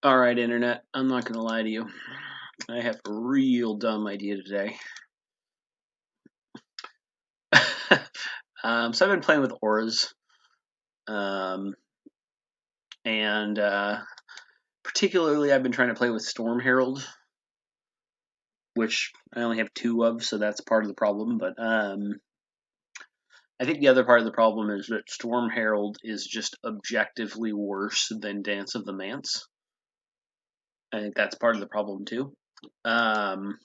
Alright, Internet, I'm not gonna lie to you. I have a real dumb idea today. So I've been playing with auras, um, and particularly I've been trying to play with Storm Herald, which I only have 2 of, so that's part of the problem, but I think the other part of the problem is that Storm Herald is just objectively worse than Dance of the Manse. I think that's part of the problem too. But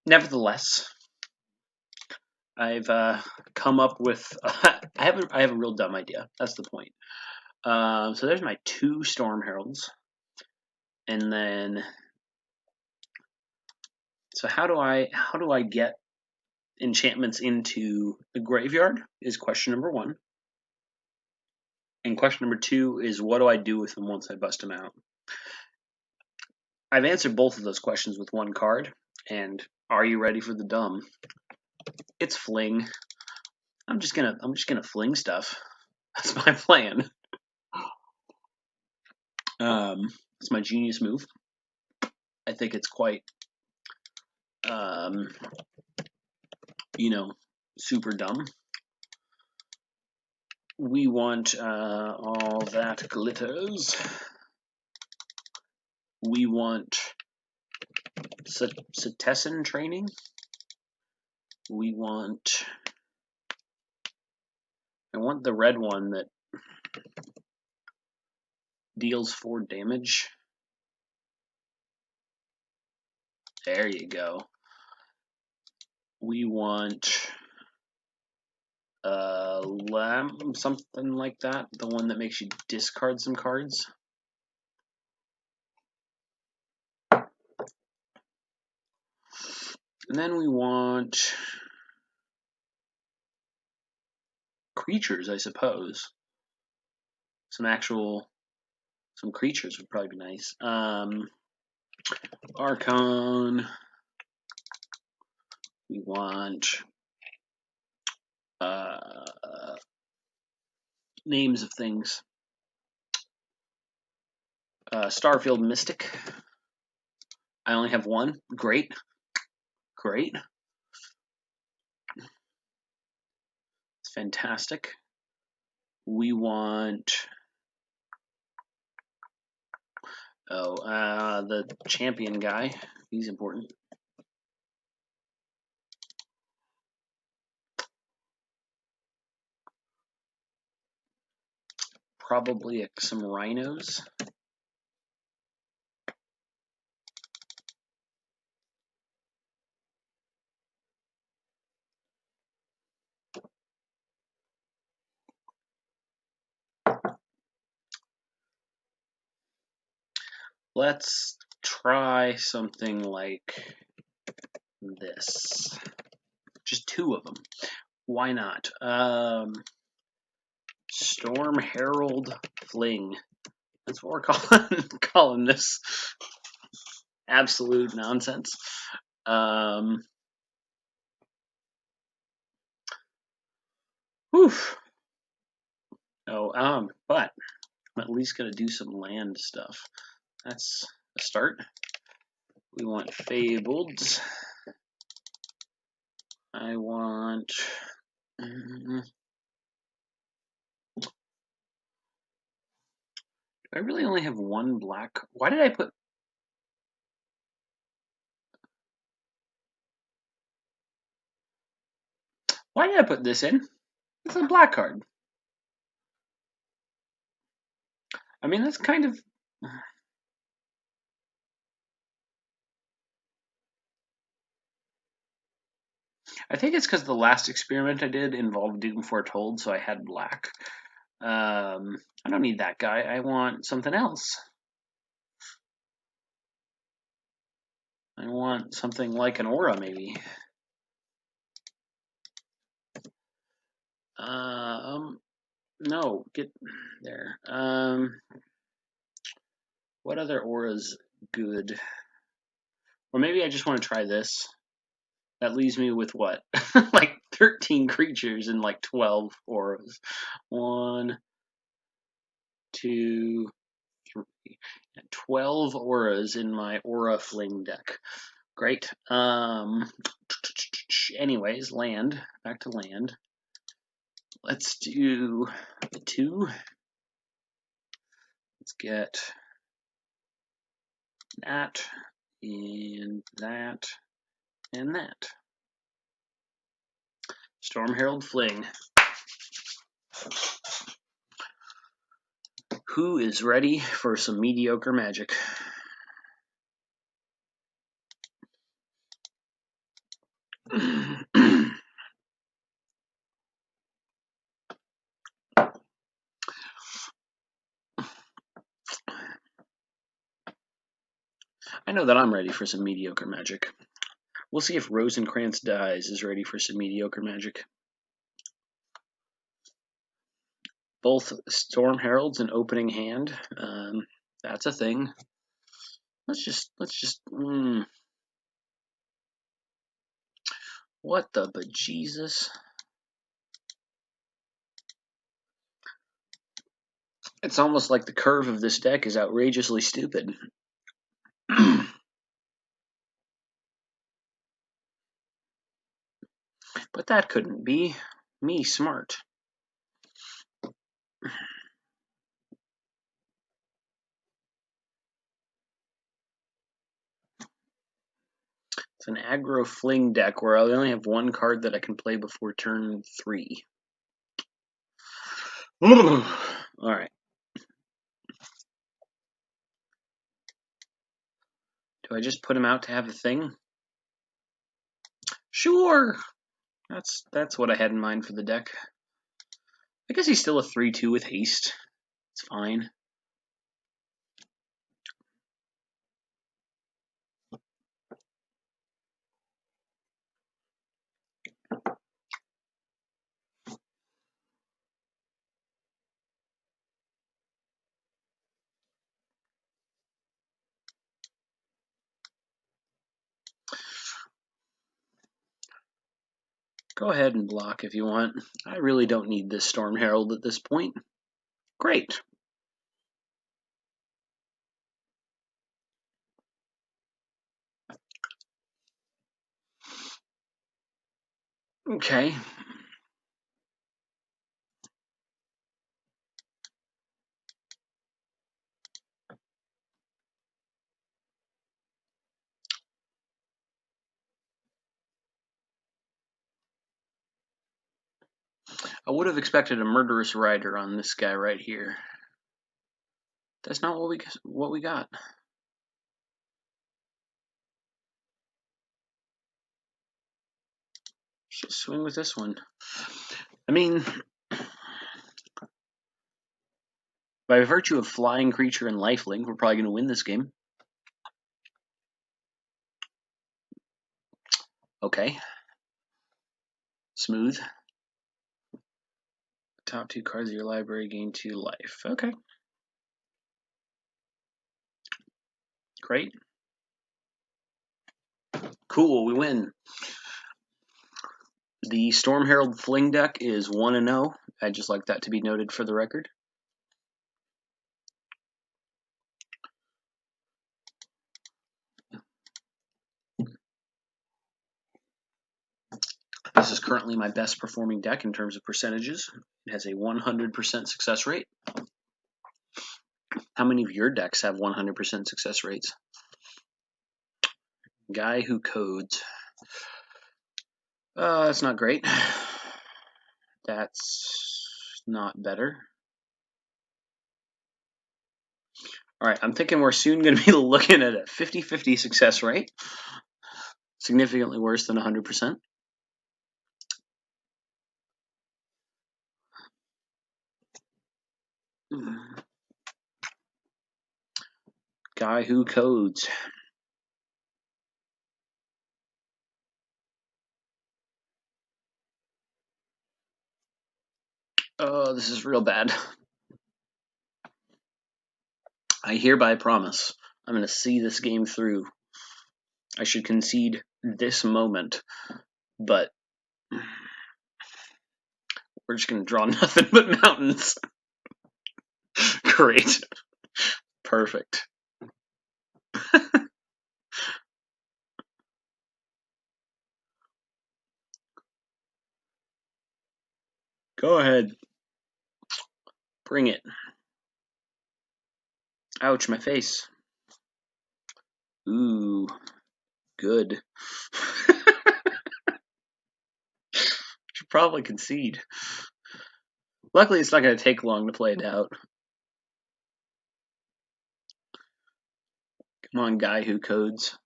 nevertheless, I've come up with I have a real dumb idea. That's the point. So there's my 2 Storm Heralds, and then so how do I get enchantments into the graveyard is question number 1, and question number 2 is what do I do with them once I bust them out? I've answered both of those questions with 1 card, and are you ready for the dumb? It's Fling. I'm just gonna fling stuff. That's my plan. It's my genius move. I think it's quite, super dumb. We want all that glitters. We want Cetizen training. I want the red one that deals 4 damage. There you go. We want Lamb, something like that. The one that makes you discard some cards. And then we want creatures, I suppose. Some creatures would probably be nice. Archon. We want names of things. Starfield Mystic. I only have 1. Great. It's fantastic. We want the champion guy. He's important. Probably some rhinos. Let's try something like this. Just 2 of them. Why not? Storm Herald Fling. That's what we're calling this. Absolute nonsense. But I'm at least gonna do some land stuff. That's a start. We want Fabled. I want. I really only have 1 black. Why did I put? Why did I put this in? It's a black card. I mean, that's kind of. I think it's because the last experiment I did involved Doom Foretold, so I had black. I don't need that guy. I want something else. I want something like an aura, maybe. No, get there. What other aura's good? Or maybe I just want to try this. That leaves me with what? Like 13 creatures and like 12 auras. 1, 2, 12 auras in my aura fling deck. Great. Anyways, land. Back to land. Let's do the 2. Let's get that, and that, and that. Storm Herald Fling. Who is ready for some mediocre magic? I know that I'm ready for some mediocre magic. We'll see if Rosencrantz Dies is ready for some mediocre magic. Both Storm Heralds and Opening Hand. That's a thing. Let's just. What the bejesus? It's almost like the curve of this deck is outrageously stupid. But that couldn't be me smart. It's an aggro fling deck where I only have one card that I can play before turn 3. Alright. Do I just put him out to have a thing? Sure! That's what I had in mind for the deck. I guess he's still a 3-2 with haste. It's fine. Go ahead and block if you want. I really don't need this Storm Herald at this point. Great. Okay. I would have expected a Murderous Rider on this guy right here. That's not what we got. Just swing with this one. I mean, by virtue of Flying Creature and Lifelink, we're probably going to win this game. Okay. Smooth. Top 2 cards of your library gain 2 life. Okay. Great. Cool, we win. The Storm Herald Fling deck is 1-0. I'd just like that to be noted for the record. This is currently my best performing deck in terms of percentages. It has a 100% success rate. How many of your decks have 100% success rates? Guy who codes. That's not great. That's not better. Alright, I'm thinking we're soon going to be looking at a 50-50 success rate. Significantly worse than 100%. Guy who codes. Oh, this is real bad. I hereby promise I'm going to see this game through. I should concede this moment, but we're just going to draw nothing but mountains. Great. Perfect. Go ahead. Bring it. Ouch, my face. Ooh, good. Should probably concede. Luckily, it's not going to take long to play it out. Come on, guy who codes.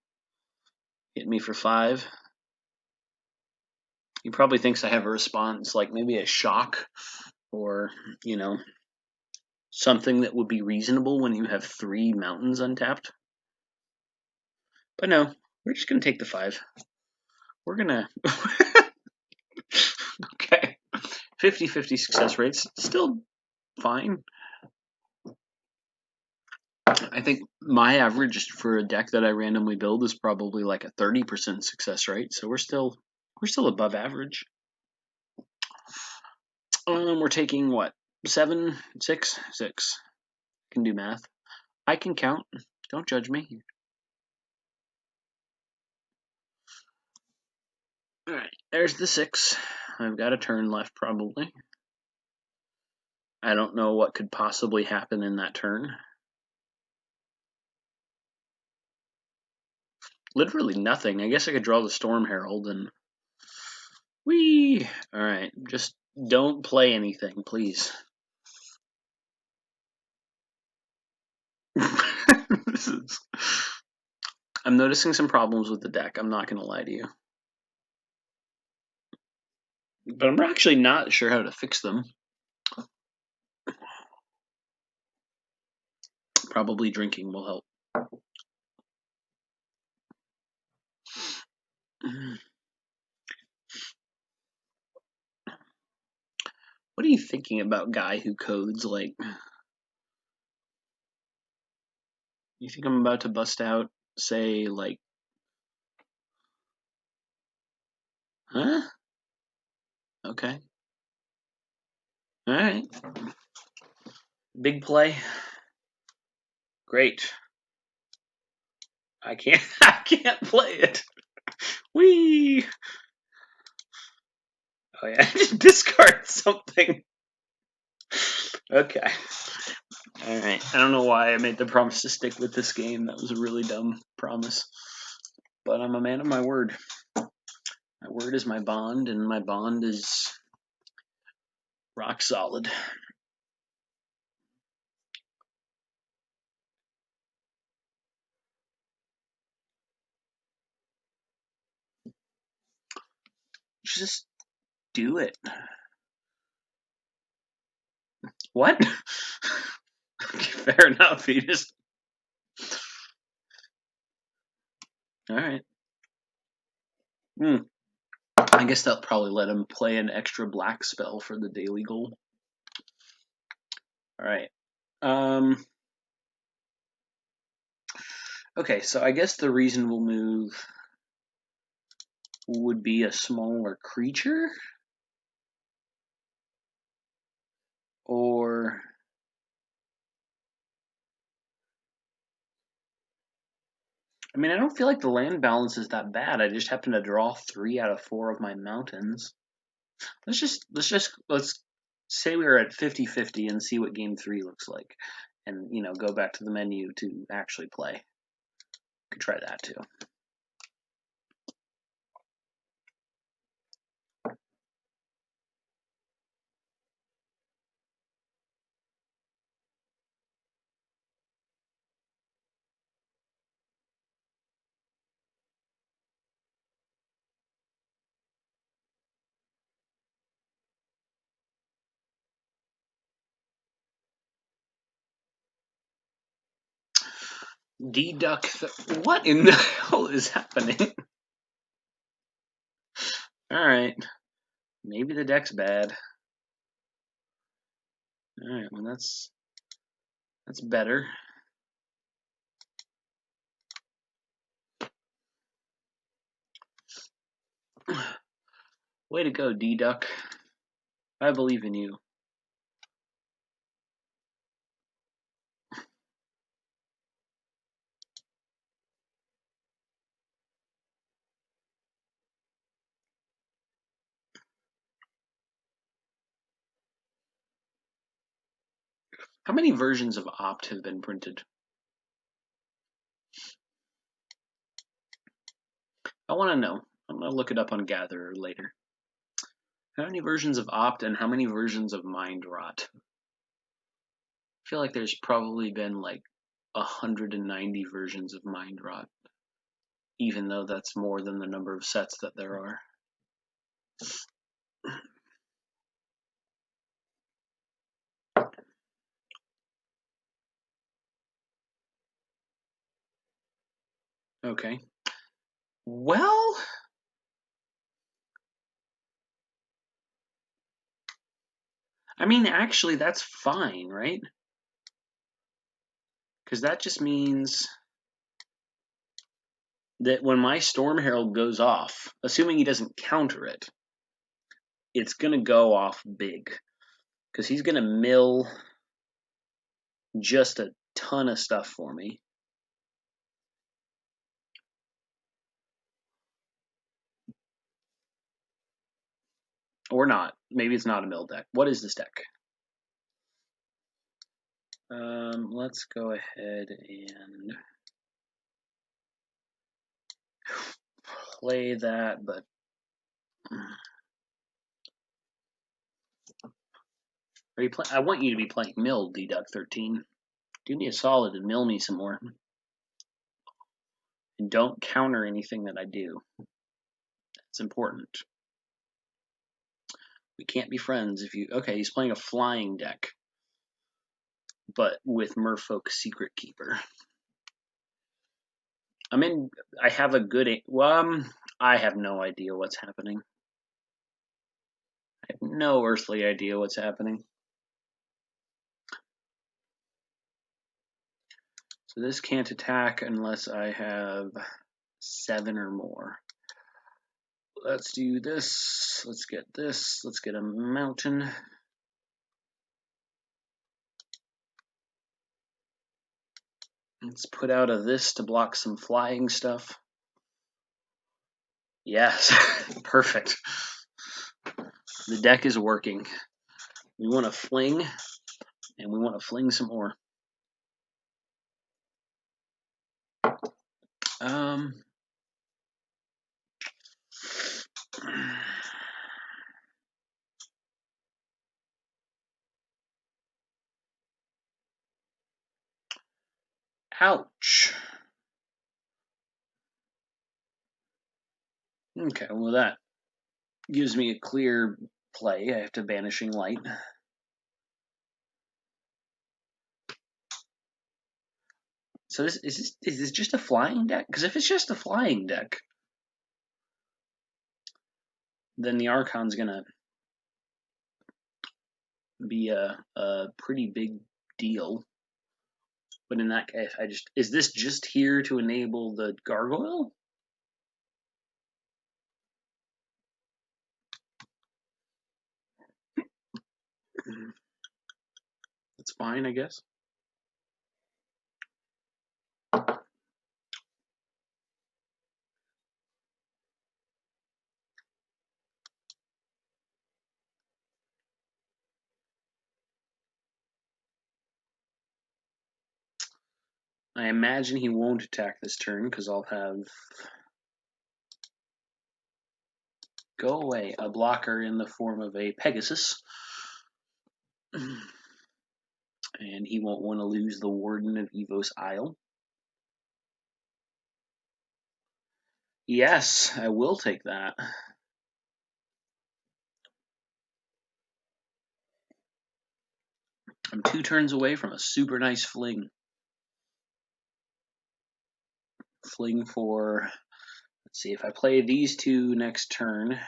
Hit me for 5. He probably thinks I have a response, like maybe a shock or, something that would be reasonable when you have 3 mountains untapped. But no, we're just going to take the 5. We're going to... Okay. 50-50 success rates. Still fine. I think my average for a deck that I randomly build is probably like a 30% success rate, so we're still above average. We're taking what? 7, 6, 6. Can do math. I can count. Don't judge me. All right, there's the 6. I've got a turn left probably. I don't know what could possibly happen in that turn. Literally nothing. I guess I could draw the Storm Herald and... Whee! Alright, just don't play anything, please. I'm noticing some problems with the deck, I'm not going to lie to you. But I'm actually not sure how to fix them. Probably drinking will help. What are you thinking about, guy who codes? Like, you think I'm about to bust out, say, like, huh? Okay. Alright. Big play. Great. I can't play it. Whee! Oh yeah, just discard something. Okay. Alright. I don't know why I made the promise to stick with this game. That was a really dumb promise. But I'm a man of my word. My word is my bond, and my bond is rock solid. Just do it. What? Fair enough. You just... Alright. I guess that'll probably let him play an extra black spell for the daily goal. Alright. Okay, so I guess the reasonable move would be a smaller creature? Or... I mean, I don't feel like the land balance is that bad. I just happen to draw 3 out of 4 of my mountains. Let's say we were at 50-50 and see what game 3 looks like. And, go back to the menu to actually play. Could try that too. Deduct. What in the hell is happening? Alright. Maybe the deck's bad. Alright, well that's better. Way to go, D-Duck. I believe in you. How many versions of Opt have been printed? I want to know. I'm going to look it up on Gatherer later. How many versions of Opt and how many versions of Mind Rot? I feel like there's probably been like 190 versions of Mind Rot, even though that's more than the number of sets that there are. Okay. Well, I mean, actually, that's fine, right? Because that just means that when my Storm Herald goes off, assuming he doesn't counter it, it's going to go off big. Because he's going to mill just a ton of stuff for me. Or not. Maybe it's not a mill deck. What is this deck? Let's go ahead and play that, but are you I want you to be playing mill, D-Duck13. Do me a solid and mill me some more. And don't counter anything that I do. That's important. We can't be friends if you... Okay, he's playing a flying deck, but with Merfolk Secret Keeper. I have a good... I have no idea what's happening. I have no earthly idea what's happening. So this can't attack unless I have 7 or more. Let's do this. Let's get this. Let's get a mountain. Let's put out a this to block some flying stuff. Yes, perfect. The deck is working. We want to fling, and we want to fling some more. Ouch. Okay, well that gives me a clear play. I have to Banishing Light. So is this just a flying deck? Because if it's just a flying deck, then the Archon's gonna be a pretty big deal. But in that case, is this just here to enable the Gargoyle? That's fine, I guess. I imagine he won't attack this turn because I'll have go away a blocker in the form of a Pegasus. And he won't want to lose the Warden of Evos Isle. Yes, I will take that. I'm 2 turns away from a super nice fling. Fling for, let's see, if I play these 2 next turn,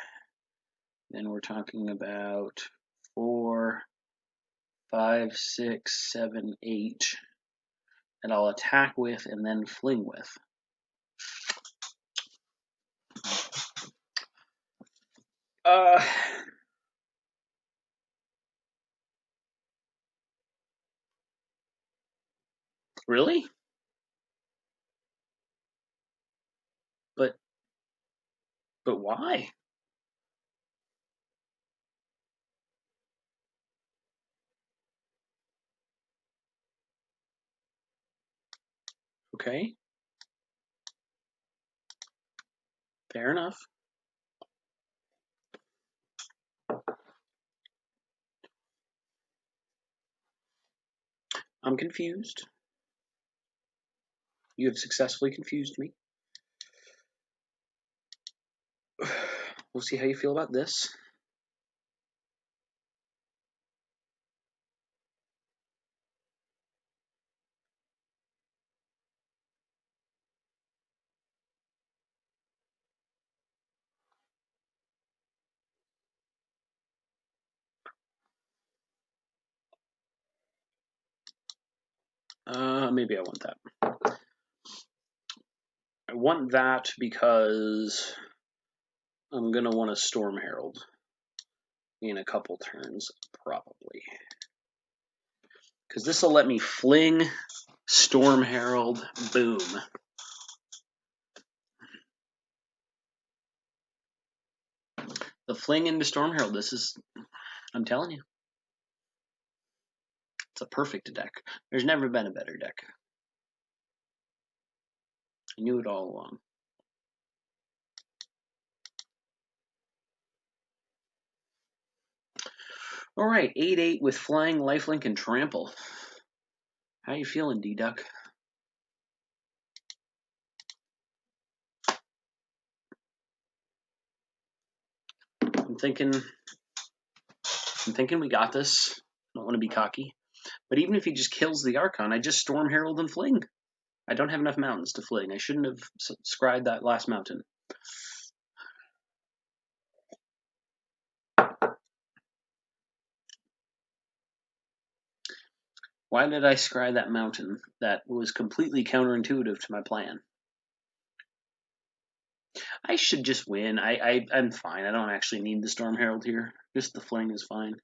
then we're talking about 4, 5, 6, 7, 8 that I'll attack with and then fling with. Really? But why? Okay. Fair enough. I'm confused. You have successfully confused me. We'll see how you feel about this. Maybe I want that. I want that because I'm going to want a Storm Herald in a couple turns, probably. Because this will let me fling, Storm Herald, boom. The fling into Storm Herald, this is, I'm telling you, it's a perfect deck. There's never been a better deck. I knew it all along. All right, 8/8 with flying, lifelink, and trample. How you feeling, D-Duck? I'm thinking we got this. I don't want to be cocky. But even if he just kills the Archon, I just Storm Herald and fling. I don't have enough mountains to fling. I shouldn't have scried that last mountain. Why did I scry that mountain? That was completely counterintuitive to my plan. I should just win. I'm fine. I don't actually need the Storm Herald here. Just the fling is fine.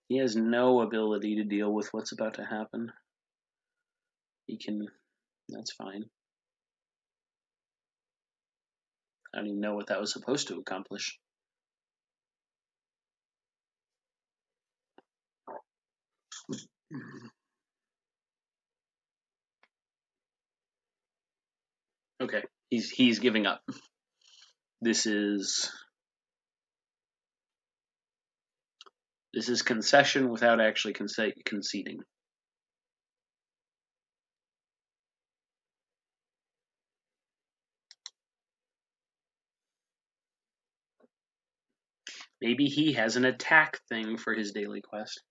He has no ability to deal with what's about to happen. He can... That's fine. I don't even know what that was supposed to accomplish. Okay, he's giving up. This is concession without actually conceding. Maybe he has an attack thing for his daily quest.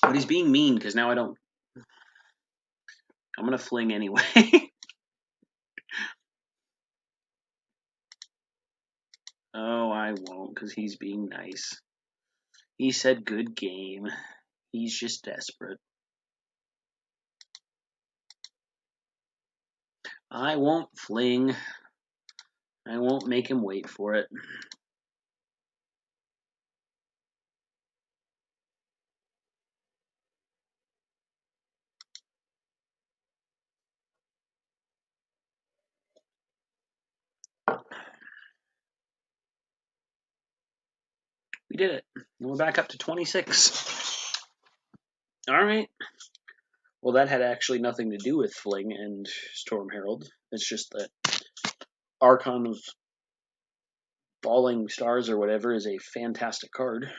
But he's being mean because now I don't. I'm going to fling anyway. Oh, I won't because he's being nice. He said good game. He's just desperate. I won't fling. I won't make him wait for it. We did it. We're back up to 26. All right. Well, that had actually nothing to do with Fling and Storm Herald. It's just that Archon of Falling Stars or whatever is a fantastic card.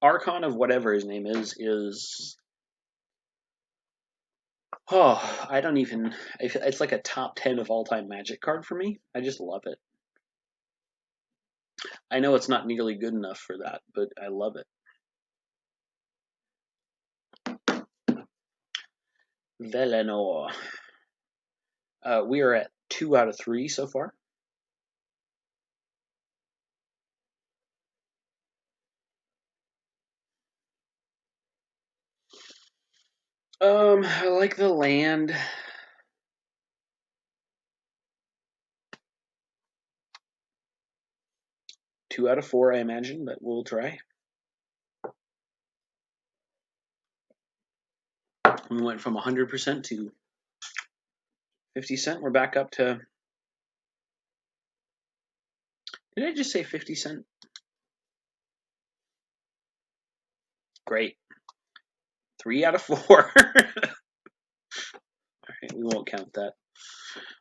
Archon of whatever his name is... Oh, I don't even... It's like a top 10 of all-time Magic card for me. I just love it. I know it's not nearly good enough for that, but I love it. Velenor. We are at 2 out of 3 so far. I like the land. Two out of 4, I imagine, but we'll try. We went from 100% to 50 cent. We're back up to... Did I just say 50 cent? Great. 3 out of 4. All right, we won't count that.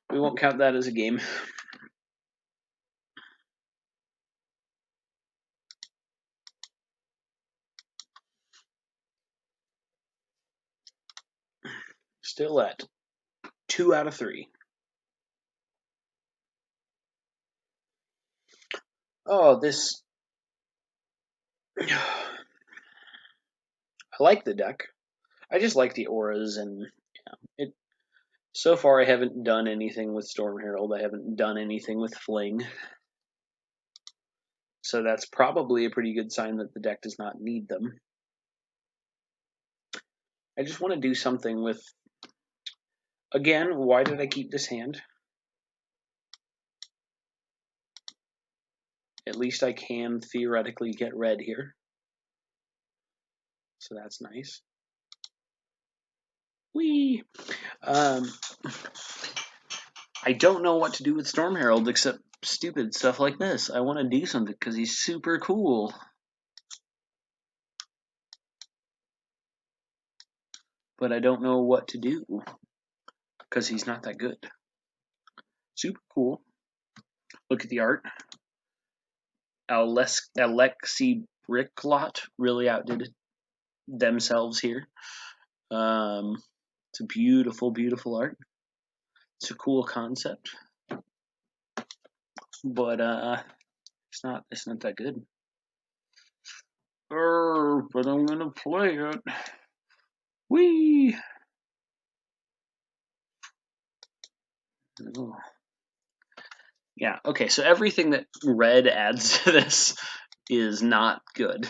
We won't count that as a game. Still at 2 out of 3. Oh, this. I like the deck. I just like the auras, and it. So far, I haven't done anything with Storm Herald. I haven't done anything with Fling. So that's probably a pretty good sign that the deck does not need them. I just want to do something with. Again, why did I keep this hand? At least I can theoretically get red here. So that's nice. Whee! I don't know what to do with Storm Herald except stupid stuff like this. I want to do something because he's super cool. But I don't know what to do because he's not that good. Super cool. Look at the art. Alexi Bricklot really outdid themselves here. It's a beautiful, beautiful art. It's a cool concept, but it's not that good. But I'm gonna play it. Whee! Oh. Yeah. Okay. So everything that red adds to this is not good.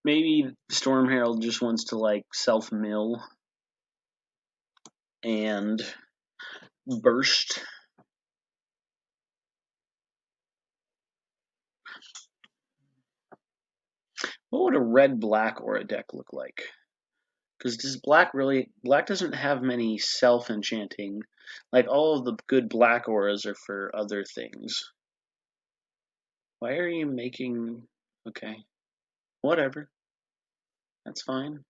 Maybe Storm Herald just wants to like self-mill and burst. What would a red-black aura deck look like? Because does black doesn't have many self-enchanting. Like all of the good black auras are for other things. Why are you making... Okay. Whatever. That's fine.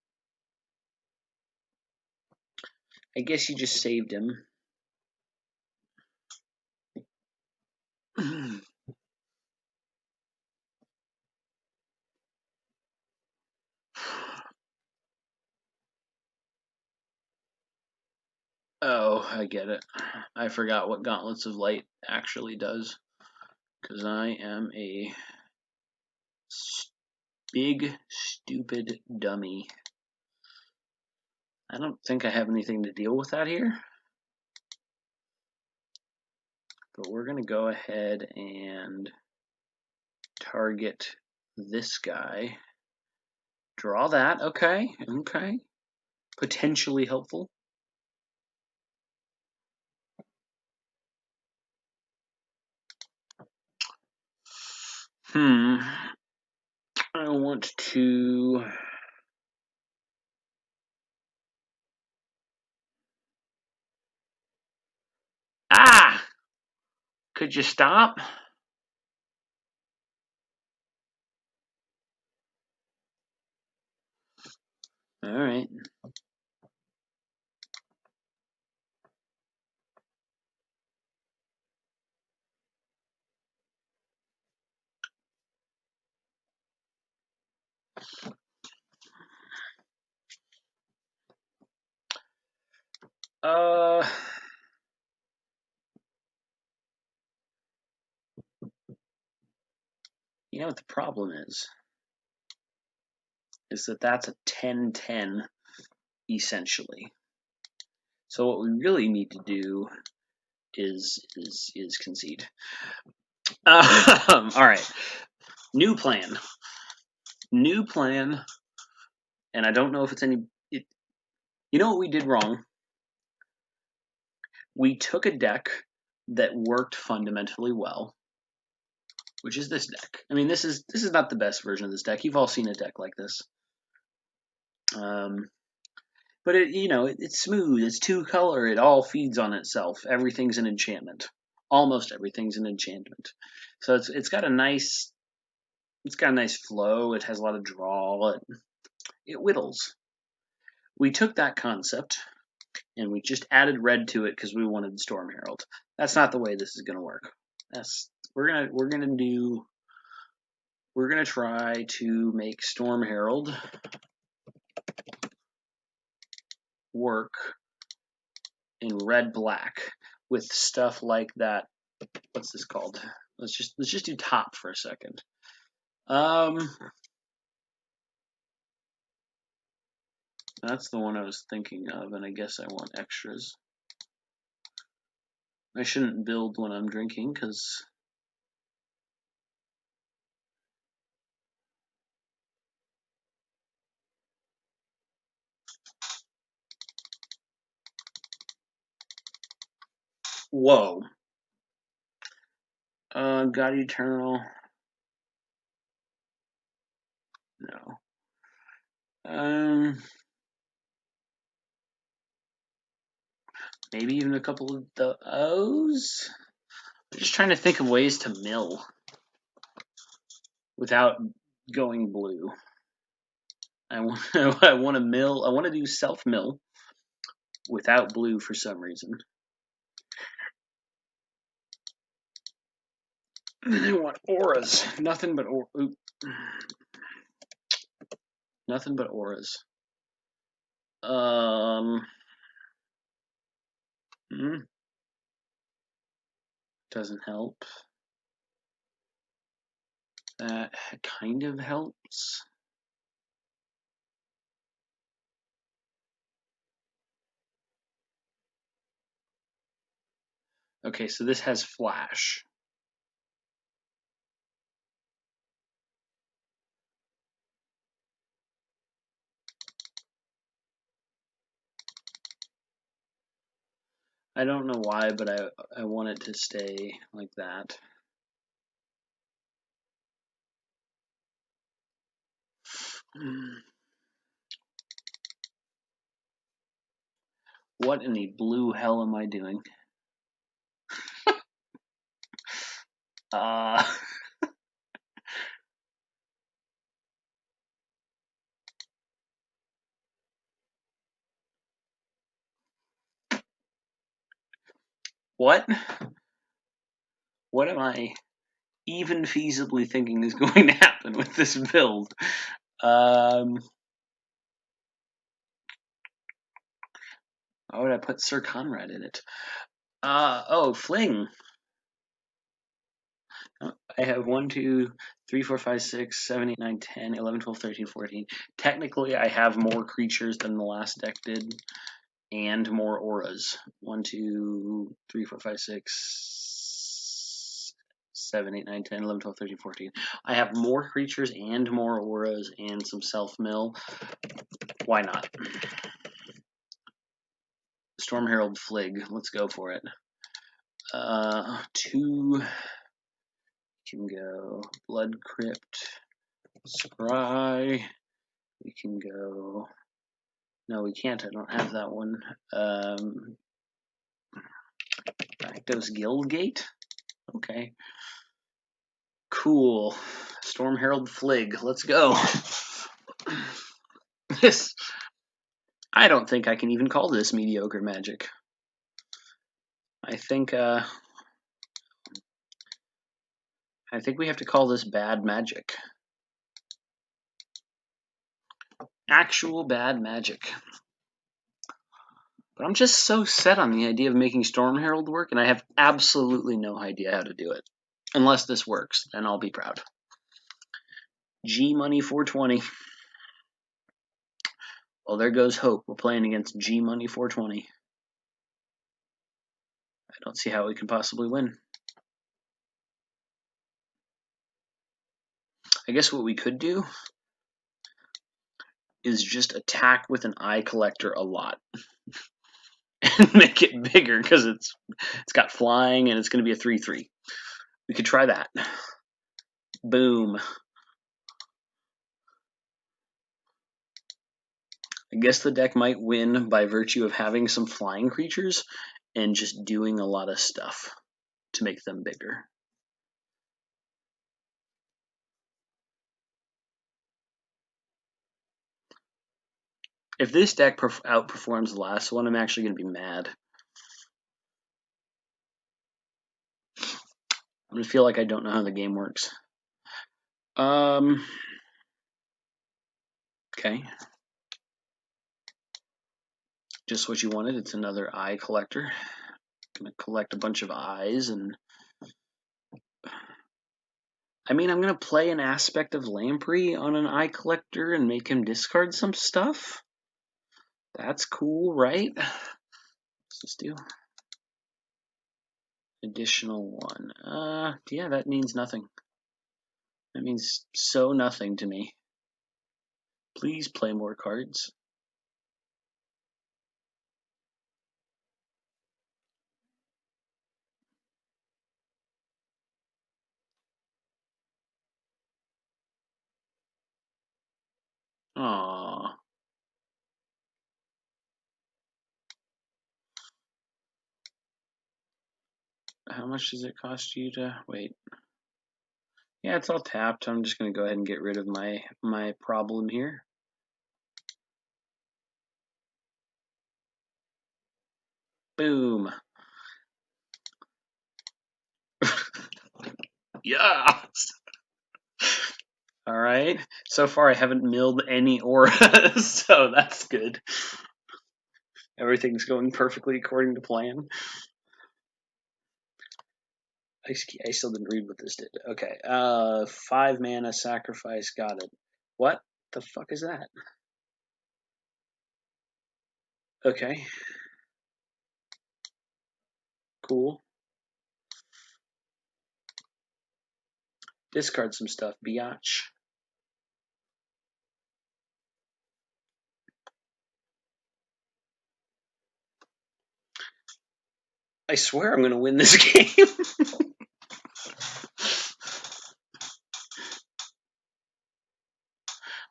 I guess you just saved him. Oh, I get it. I forgot what Gauntlets of Light actually does. Because I am a big, stupid dummy. I don't think I have anything to deal with that here. But we're going to go ahead and target this guy. Draw that. Okay. Okay. Potentially helpful. I want to... Ah! Could you stop? All right. You know what the problem is? Is that that's a 10-10, essentially. So what we really need to do is concede. All right. New plan. New plan. And I don't know if it's any... You know what we did wrong? We took a deck that worked fundamentally well, which is this deck. I mean, this is not the best version of this deck. You've all seen a deck like this. But it's smooth. It's 2-color. It all feeds on itself. Everything's an enchantment. almost everything's an enchantment. So it's got a nice flow. It has a lot of draw. It whittles. We took that concept and we just added red to it because we wanted Storm Herald. That's not the way this is gonna work. We're gonna try to make Storm Herald work in red black with stuff like that. What's this called? Let's just do top for a second. That's the one I was thinking of, and I guess I want extras. I shouldn't build when I'm drinking, because whoa. God Eternal. No. Maybe even a couple of those. I'm just trying to think of ways to mill without going blue. I want to mill. I want to do self mill without blue for some reason. And I want auras. Nothing but nothing but auras. Doesn't help. That kind of helps. Okay, so this has flash. I don't know why, but I want it to stay like that. What in the blue hell am I doing? What? What am I even feasibly thinking is going to happen with this build? Why would I put Sir Conrad in it? Oh, fling. I have 1, 2, 3, 4, 5, 6, 7, 8, 9, 10, 11, 12, 13, 14. Technically, I have more creatures than the last deck did, and more auras. 1, 2, 3, 4, 5, 6, 7, 8, 9, 10, 11, 12, 13, 14. I have more creatures and more auras and some self-mill. Why not? Storm Herald Flig. Let's go for it. 2 can go Blood Crypt, Scry. We can go. No, we can't. I don't have that one. Rakdos Guildgate. Okay. Cool. Storm Herald Flig. Let's go. This. I don't think I can even call this mediocre magic. I think we have to call this bad magic. Actual bad magic. But I'm just so set on the idea of making Storm Herald work, and I have absolutely no idea how to do it. Unless this works, then I'll be proud. G Money 420. Well, there goes hope. We're playing against G Money 420. I don't see how we can possibly win. I guess what we could do is just attack with an eye collector a lot. And make it bigger because it's got flying and it's going to be a 3/3. We could try that. Boom. I guess the deck might win by virtue of having some flying creatures and just doing a lot of stuff. to make them bigger. If this deck outperforms the last one, I'm actually going to be mad. I'm going to feel like I don't know how the game works. Okay. Just what you wanted. It's another eye collector. I'm going to collect a bunch of eyes, and I mean, I'm going to play an aspect of Lamprey on an eye collector and make him discard some stuff. That's cool, right? Let's just do additional one. Yeah, that means nothing. That means so nothing to me. Please play more cards. Aww. How much does it cost you to wait? Yeah, it's all tapped. I'm just gonna go ahead and get rid of my problem here. Boom. Yes. All right. So far, I haven't milled any auras, so that's good. Everything's going perfectly according to plan. I still didn't read what this did. Okay. 5 mana sacrifice. Got it. What the fuck is that? Okay. Cool. Discard some stuff, biatch. I swear I'm gonna win this game.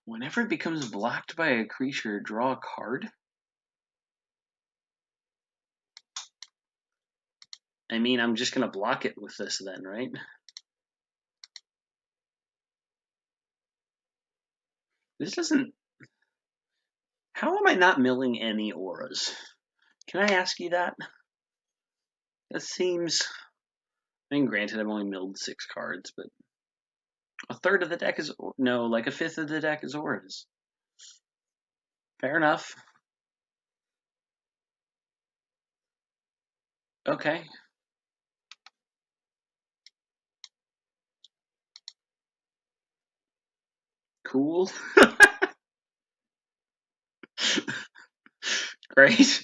Whenever it becomes blocked by a creature, draw a card. I mean, I'm just gonna block it with this then, right? This doesn't... How am I not milling any auras? Can I ask you that? That seems... I mean, granted, I've only milled 6 cards, but... A third of the deck is... No, like a fifth of the deck is auras. Fair enough. Okay. Cool. Great.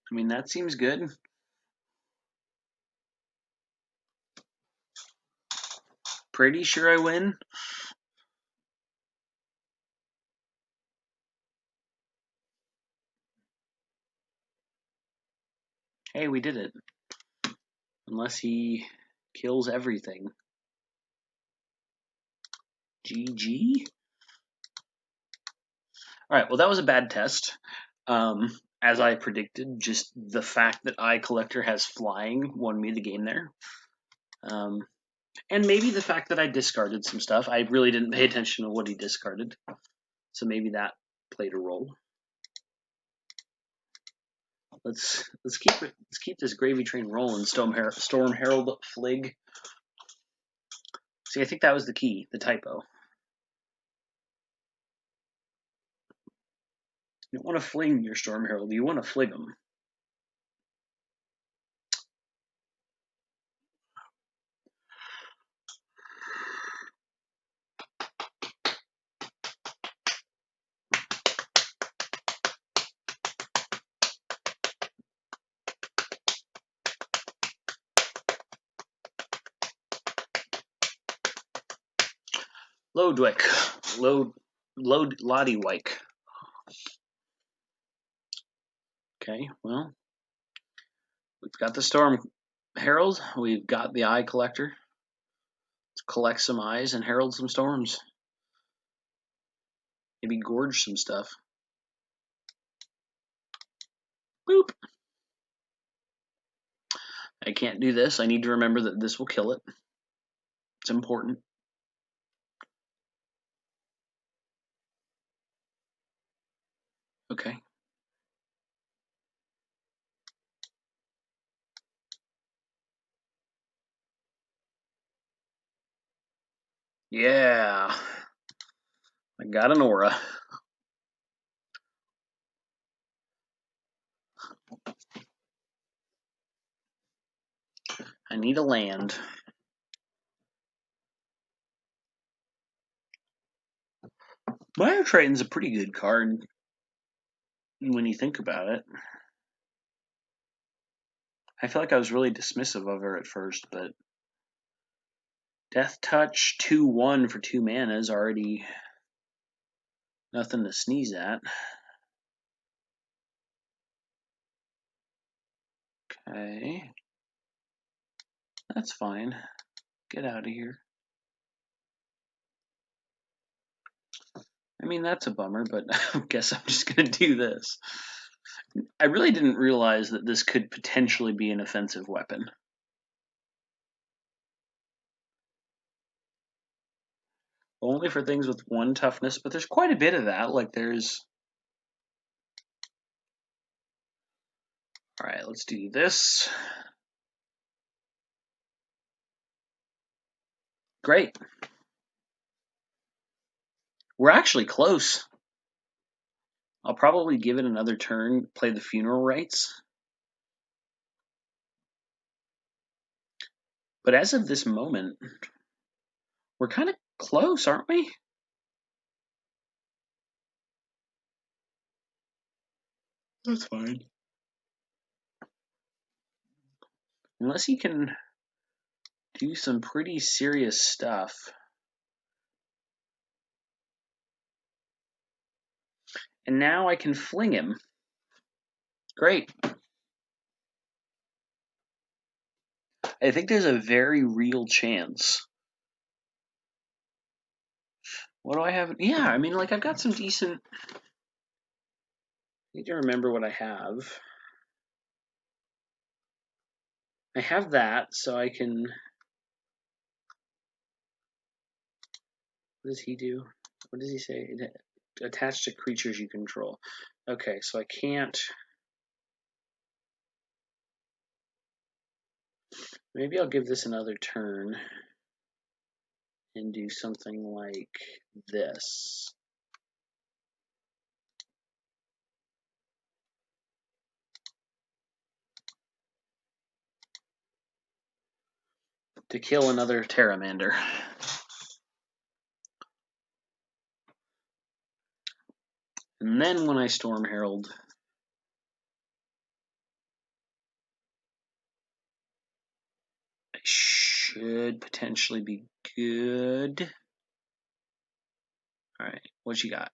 I mean, that seems good. Pretty sure I win. Hey, we did it. Unless he kills everything. GG? Alright, well that was a bad test. As I predicted, just the fact that Eye Collector has flying won me the game there. And maybe the fact that I discarded some stuff. I really didn't pay attention to what he discarded. So maybe that played a role. Let's keep this gravy train rolling. Storm Herald Flig. See, I think that was the key, the typo. You don't want to fling your Storm Herald, you want to flig them. Lodwick. Loddywike. Okay, well, we've got the Storm Herald, we've got the Eye Collector. Let's collect some eyes and herald some storms. Maybe gorge some stuff. Boop. I can't do this. I need to remember that this will kill it. It's important. Okay. Yeah. I got an aura. I need a land. Mire Triton's a pretty good card when you think about it. I feel like I was really dismissive of her at first, but Death Touch 2/1 for 2 mana is already nothing to sneeze at. Okay. That's fine. Get out of here. I mean, that's a bummer, but I guess I'm just going to do this. I really didn't realize that this could potentially be an offensive weapon. Only for things with 1 toughness, but there's quite a bit of that. Like there's... Alright, let's do this. Great. We're actually close. I'll probably give it another turn, play the funeral rites. But as of this moment, we're kind of close, aren't we? That's fine. Unless he can do some pretty serious stuff. And now I can fling him. Great. I think there's a very real chance. What do I have? Yeah, I mean, like, I've got some decent... I need to remember what I have. I have that, so I can... What does he do? What does he say? Attached to creatures you control. Okay, so I can't... Maybe I'll give this another turn and do something like this. To kill another Pteramander. And then when I Storm Herald, I should potentially be good. Alright, what you got?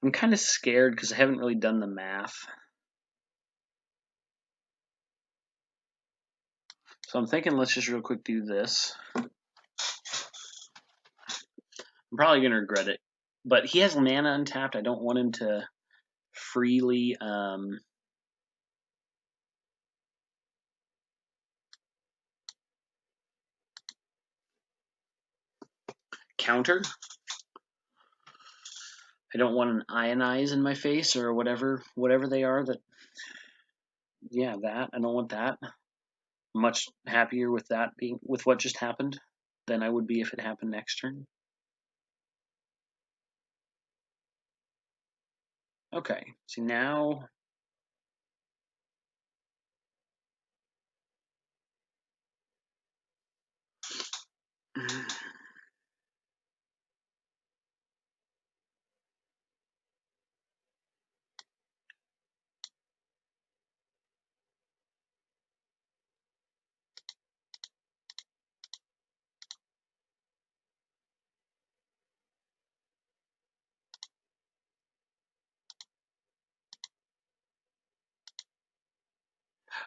I'm kind of scared because I haven't really done the math. So I'm thinking let's just real quick do this. I'm probably going to regret it. But he has mana untapped. I don't want him to freely counter. I don't want an ionize in my face or whatever they are that... Yeah, that. I don't want that. I'm much happier with that being with what just happened than I would be if it happened next turn. Okay, see now...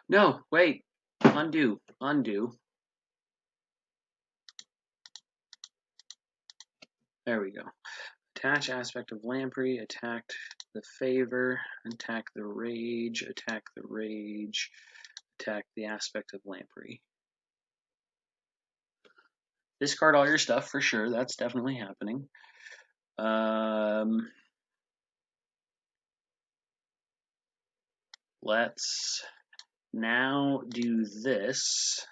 No, wait. Undo. There we go. Attach aspect of Lamprey, attack the favor, attack the rage, attack the rage, attack the aspect of Lamprey. Discard all your stuff for sure. That's definitely happening. Let's now do this.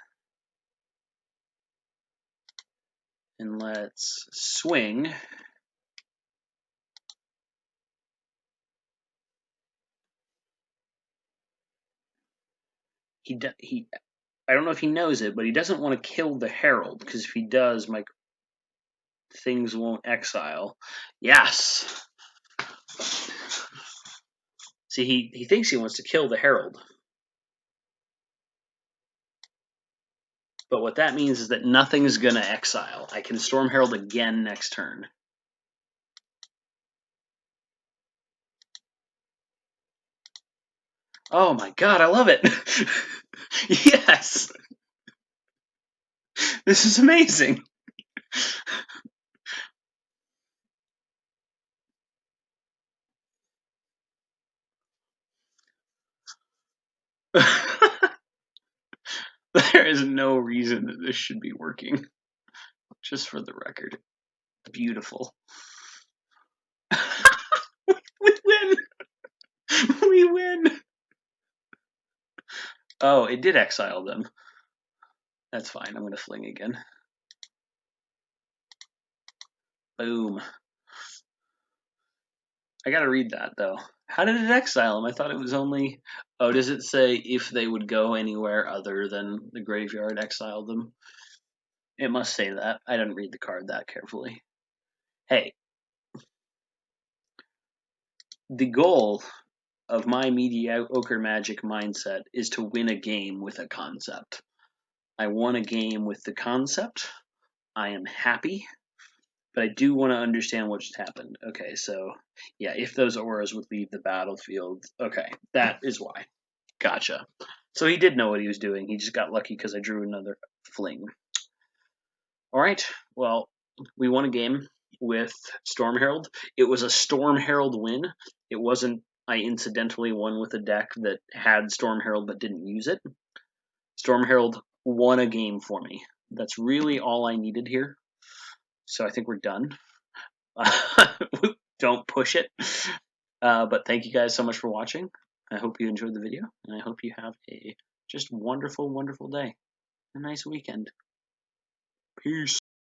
And let's swing. I don't know if he knows it, but he doesn't want to kill the Herald, because if he does, my things won't exile. Yes! See, he thinks he wants to kill the Herald. But what that means is that nothing's going to exile. I can Storm Herald again next turn. Oh my god, I love it! Yes! This is amazing! There is no reason that this should be working. Just for the record. Beautiful. We win! We win! Oh, it did exile them. That's fine. I'm going to fling again. Boom. I got to read that, though. How did it exile them? I thought it was only... Oh, does it say if they would go anywhere other than the graveyard, exile them? It must say that. I didn't read the card that carefully. Hey. The goal of my mediocre magic mindset is to win a game with a concept. I won a game with the concept. I am happy. But I do want to understand what just happened. Okay, so yeah, if those auras would leave the battlefield. Okay, that is why. Gotcha. So he did know what he was doing. He just got lucky because I drew another fling. All right. Well, we won a game with Storm Herald. It was a Storm Herald win. It wasn't I incidentally won with a deck that had Storm Herald but didn't use it. Storm Herald won a game for me. That's really all I needed here. So I think we're done. Don't push it. But thank you guys so much for watching. I hope you enjoyed the video, and I hope you have a just wonderful, wonderful day. A nice weekend. Peace.